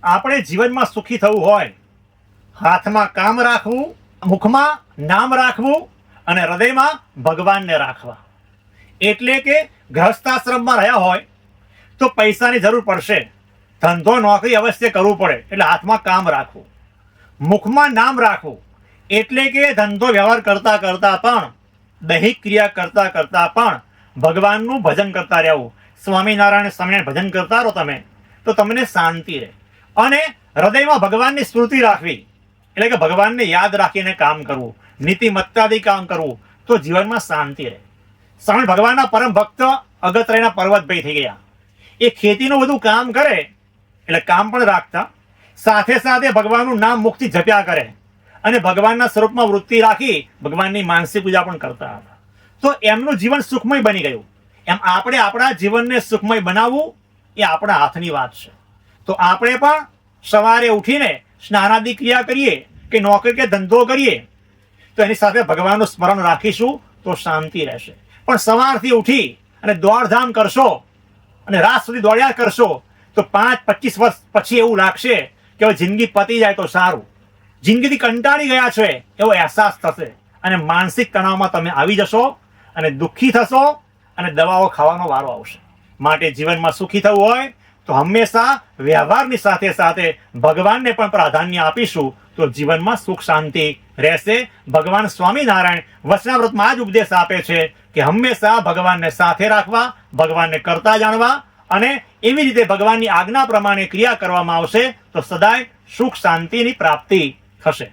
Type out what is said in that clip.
આપણે જીવનમાં સુખી થવું હોય, હાથમાં કામ રાખવું, મુખમાં નામ રાખવું અને હૃદયમાં ભગવાનને રાખવા. એટલે કે ગૃહસ્થાશ્રમમાં રહ્યા હોય તો પૈસાની જરૂર પડશે, ધંધો નોકરી અવશ્ય કરવું પડે, એટલે હાથમાં કામ રાખવું. મુખમાં નામ રાખવું એટલે કે ધંધો વ્યવહાર કરતા કરતા પણ, દૈહિક ક્રિયા કરતા કરતા પણ ભગવાનનું ભજન કરતા રહેવું. સ્વામિનારાયણ સ્વામિનારાયણ ભજન કરતા રહો તમે તો તમને શાંતિ રહે. અને હૃદયમાં ભગવાનની સ્મૃતિ રાખવી એટલે કે ભગવાનને યાદ રાખીને કામ કરવું, નીતિમત્તાથી કામ કરવું, તો જીવનમાં શાંતિ રહે. સ્વામી ભગવાનના પરમ ભક્ત અગત્યના પર્વતભાઈ થઈ ગયા. એ ખેતીનું બધું કામ કરે એટલે કામ પણ રાખતા, સાથે સાથે ભગવાનનું નામ મુખથી જપ્યા કરે અને ભગવાનના સ્વરૂપમાં વૃત્તિ રાખી ભગવાનની માનસિક પૂજા પણ કરતા હતા. તો એમનું જીવન સુખમય બની ગયું. એમ આપણે આપણા જીવનને સુખમય બનાવવું એ આપણા હાથની વાત છે. તો આપણે પણ સવારે ઉઠીને સ્નાનાદિ ક્રિયા કરીએ કે નોકરી કે ધંધો કરીએ તો એની સાથે ભગવાનનું સ્મરણ રાખીશું તો શાંતિ રહેશે. પણ સવારથી ઉઠી અને દોડધામ કરશો અને રાત સુધી દોડ્યા કરશો તો 5-25 વર્ષ પછી એવું લાગશે કે હવે જિંદગી પતી જાય તો સારું, જિંદગીથી કંટાળી ગયા છે એવો અહેસાસ થશે અને માનસિક તણાવમાં તમે આવી જશો અને દુઃખી થશો અને દવાઓ ખાવાનો વારો આવશે. માટે જીવનમાં સુખી થવું હોય તો હંમેશા વ્યવહારની સાથે સાથે ભગવાનને પણ પ્રાધાન્ય આપીશું તો જીવનમાં સુખ શાંતિ રહેશે. ભગવાન સ્વામિનારાયણ વચનામૃતમાં આ જ ઉપદેશ આપે છે કે હંમેશા ભગવાનને સાથે રાખવા, ભગવાનને કરતા જાણવા અને એવી રીતે ભગવાનની આજ્ઞા પ્રમાણે ક્રિયા કરવામાં આવશે તો સદાય સુખ શાંતિની પ્રાપ્તિ થશે.